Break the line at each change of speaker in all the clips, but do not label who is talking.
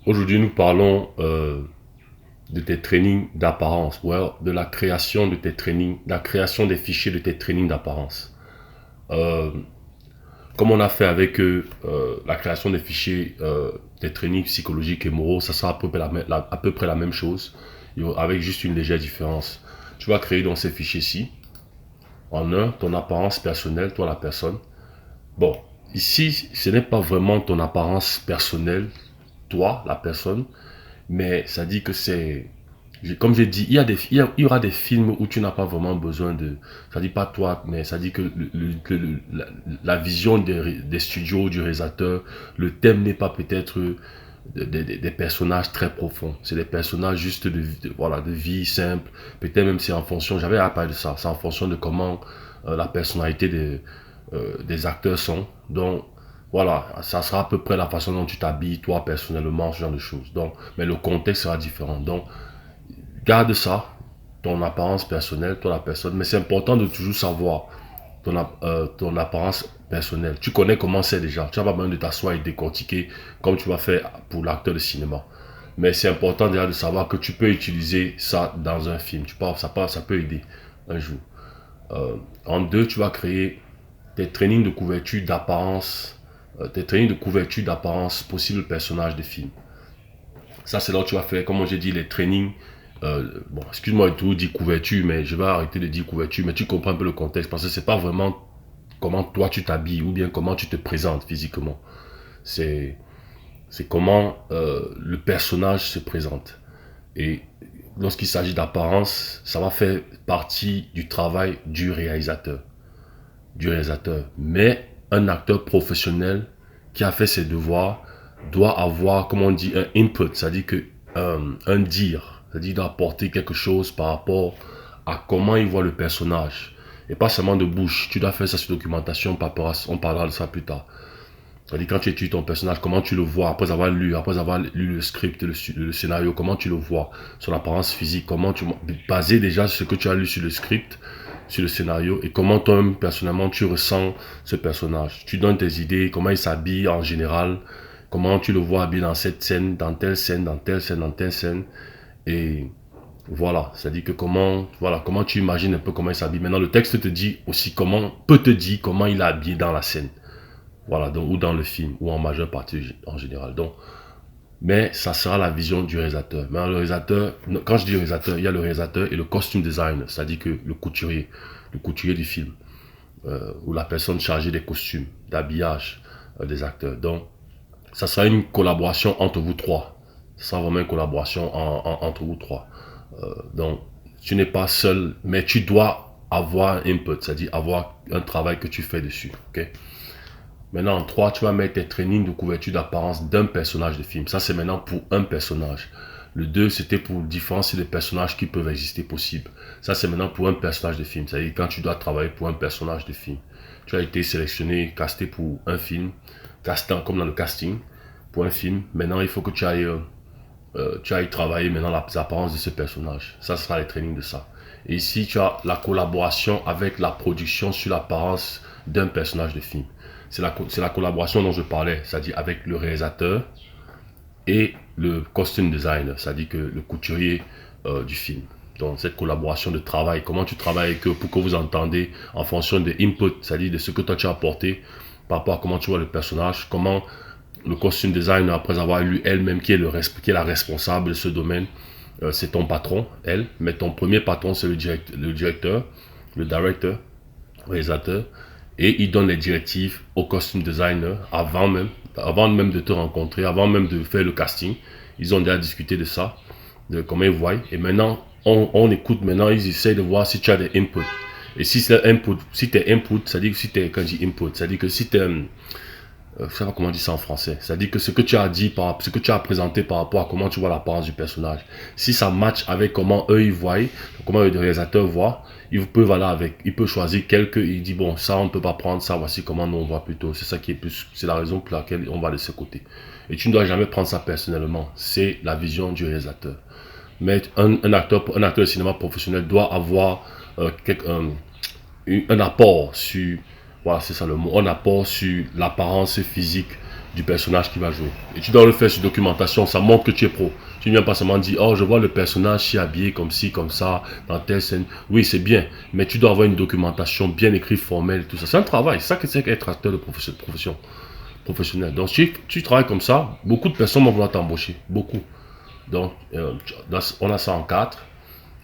Aujourd'hui, nous parlons de tes trainings d'apparence, ouais, de la création de tes trainings, la création des fichiers de tes trainings d'apparence. Euh, Comme on a fait avec la création des fichiers des trainings psychologiques et moraux, ça sera à peu près la même chose, avec juste une légère différence. Tu vas créer dans ces fichiers-ci, en un, ton apparence personnelle, toi la personne. Bon, ici, ce n'est pas vraiment ton apparence personnelle, toi la personne, mais ça dit que c'est, comme j'ai dit, il y aura des films où tu n'as pas vraiment besoin de, ça dit pas toi, mais ça dit que la vision des studios, du réalisateur, le thème n'est pas peut-être des personnages très profonds. C'est des personnages juste voilà, de vie simple. Peut-être même c'est en fonction, j'avais à parler de ça, c'est en fonction de comment la personnalité des acteurs sont. Donc, voilà, ça sera à peu près la façon dont tu t'habilles, toi, personnellement, ce genre de choses. Donc, mais le contexte sera différent. Donc, garde ça, ton apparence personnelle, toi, la personne. Mais c'est important de toujours savoir ton apparence personnelle. Tu connais comment c'est déjà. Tu n'as pas besoin de t'asseoir et décortiquer comme tu vas faire pour l'acteur de cinéma. Mais c'est important déjà de savoir que tu peux utiliser ça dans un film. Ça peut aider un jour. En deux, tu vas créer tes trainings de couverture d'apparence, tes trainings de couverture d'apparence possible personnage de film. Ça, c'est là où tu vas faire, comme j'ai dit, les trainings. Bon, excuse-moi de tout dire couverture, mais je vais arrêter de dire couverture, mais tu comprends un peu le contexte parce que c'est pas vraiment comment toi tu t'habilles ou bien comment tu te présentes physiquement. C'est c'est comment le personnage se présente. Et lorsqu'il s'agit d'apparence, ça va faire partie du travail du réalisateur. Mais un acteur professionnel qui a fait ses devoirs doit avoir, comme on dit, un input, c'est-à-dire que un dire, c'est-à-dire d'apporter quelque chose par rapport à comment il voit le personnage. Et pas seulement de bouche. Tu dois faire ça sur documentation, on parlera de ça plus tard. C'est-à-dire quand tu étudies ton personnage, comment tu le vois, après avoir lu le script, le scénario, comment tu le vois, son apparence physique, basé déjà sur ce que tu as lu sur le script, sur le scénario, et comment toi personnellement tu ressens ce personnage. Tu donnes tes idées, comment il s'habille en général, comment tu le vois habillé dans cette scène, dans telle scène, dans telle scène, dans telle scène, et voilà, c'est-à-dire que comment tu imagines un peu comment il s'habille. Maintenant, le texte te dit aussi peut te dire comment il est habillé dans la scène. Voilà, donc, ou dans le film, ou en majeure partie en général. Donc, mais ça sera la vision du réalisateur. Mais le réalisateur, quand je dis réalisateur, il y a le réalisateur et le costume designer, c'est-à-dire que le couturier du film, ou la personne chargée des costumes, d'habillage des acteurs. Donc, ça sera une collaboration entre vous trois. Ça sera vraiment une collaboration entre vous trois. Donc, tu n'es pas seul, mais tu dois avoir un input, c'est-à-dire avoir un travail que tu fais dessus. Ok. Maintenant, en 3, tu vas mettre tes trainings de couverture d'apparence d'un personnage de film. Ça, c'est maintenant pour un personnage. Le 2, c'était pour différencier les personnages qui peuvent exister possibles. Ça, c'est maintenant pour un personnage de film. C'est-à-dire quand tu dois travailler pour un personnage de film. Tu as été sélectionné, casté pour un film, castant comme dans le casting, pour un film. Maintenant, il faut que tu ailles travailler maintenant les apparences de ce personnage. Ça sera les trainings de ça. Et ici, tu as la collaboration avec la production sur l'apparence d'un personnage de film. C'est la collaboration dont je parlais, c'est-à-dire avec le réalisateur et le costume designer, c'est-à-dire que le couturier du film. Donc cette collaboration de travail, comment tu travailles avec eux pour que vous entendez en fonction des inputs, c'est-à-dire de ce que toi tu as apporté par rapport à comment tu vois le personnage, comment le costume designer, après avoir lu elle-même qui est la responsable de ce domaine, c'est ton patron, elle, mais ton premier patron c'est le directeur, le directeur, le réalisateur, et il donne les directives au costume designer avant même de te rencontrer, avant même de faire le casting. Ils ont déjà discuté de ça, de comment ils voient. Et maintenant, on écoute maintenant, ils essayent de voir si tu as des inputs. Et si c'est input, si t'es input, c'est-à-dire que si t'es, quand je dis input, c'est-à-dire que si t'es, je sais pas comment on dit ça en français. C'est-à-dire que ce que tu as dit, ce que tu as présenté par rapport à comment tu vois l'apparence du personnage, si ça match avec comment eux ils voient, comment le réalisateur voit, ils peuvent aller avec, il peut choisir il dit bon, ça on ne peut pas prendre, ça voici comment nous on voit plutôt. C'est ça qui est plus, c'est la raison pour laquelle on va de ce côté. Et tu ne dois jamais prendre ça personnellement. C'est la vision du réalisateur. Mais un acteur de cinéma professionnel doit avoir un apport sur, voilà, c'est ça le mot, un apport sur l'apparence physique du personnage qui va jouer. Et tu dois le faire sur documentation, ça montre que tu es pro. Tu ne viens pas seulement dire, oh, je vois le personnage si habillé comme ci, comme ça, dans telle scène. Oui, c'est bien, mais tu dois avoir une documentation bien écrite, formelle, tout ça. C'est un travail, c'est ça que c'est qu'être acteur de profession professionnelle. Donc, tu travailles comme ça, beaucoup de personnes vont vouloir t'embaucher, beaucoup. Donc, on a ça en 4.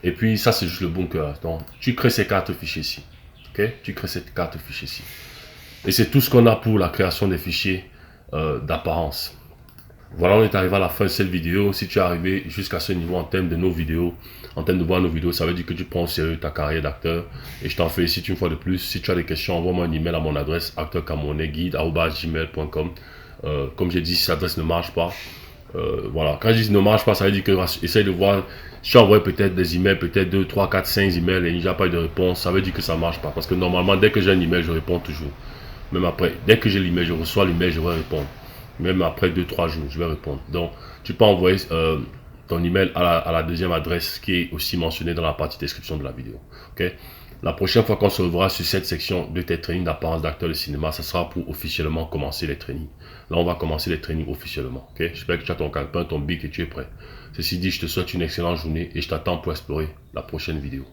Et puis, ça, c'est juste le bunker. Donc, tu crées ces 4 fichiers ici. Ok? Tu crées ces 4 fichiers ici. Et c'est tout ce qu'on a pour la création des fichiers d'apparence. Voilà, on est arrivé à la fin de cette vidéo. Si tu es arrivé jusqu'à ce niveau en termes de nos vidéos, en termes de voir nos vidéos, ça veut dire que tu prends au sérieux ta carrière d'acteur. Et je t'en félicite une fois de plus. Si tu as des questions, envoie-moi un email à mon adresse acteurcamerounais@gmail.com. Comme j'ai dit, si l'adresse ne marche pas, voilà. Quand je dis ne marche pas, ça veut dire que essaye de voir. Si tu envoies peut-être des emails, peut-être 2, 3, 4, 5 emails et il n'y a pas eu de réponse, ça veut dire que ça ne marche pas. Parce que normalement, dès que j'ai un email, je réponds toujours. Même après, dès que j'ai l'email, je reçois l'email, je vais répondre. Même après 2, 3 jours, je vais répondre. Donc, tu peux envoyer ton email à la deuxième adresse qui est aussi mentionnée dans la partie description de la vidéo. Ok? La prochaine fois qu'on se reverra sur cette section de tes trainings d'apparence d'acteur de cinéma, ça sera pour officiellement commencer les trainings. Là, on va commencer les trainings officiellement. Ok? J'espère que tu as ton calepin, ton bic et tu es prêt. Ceci dit, je te souhaite une excellente journée et je t'attends pour explorer la prochaine vidéo.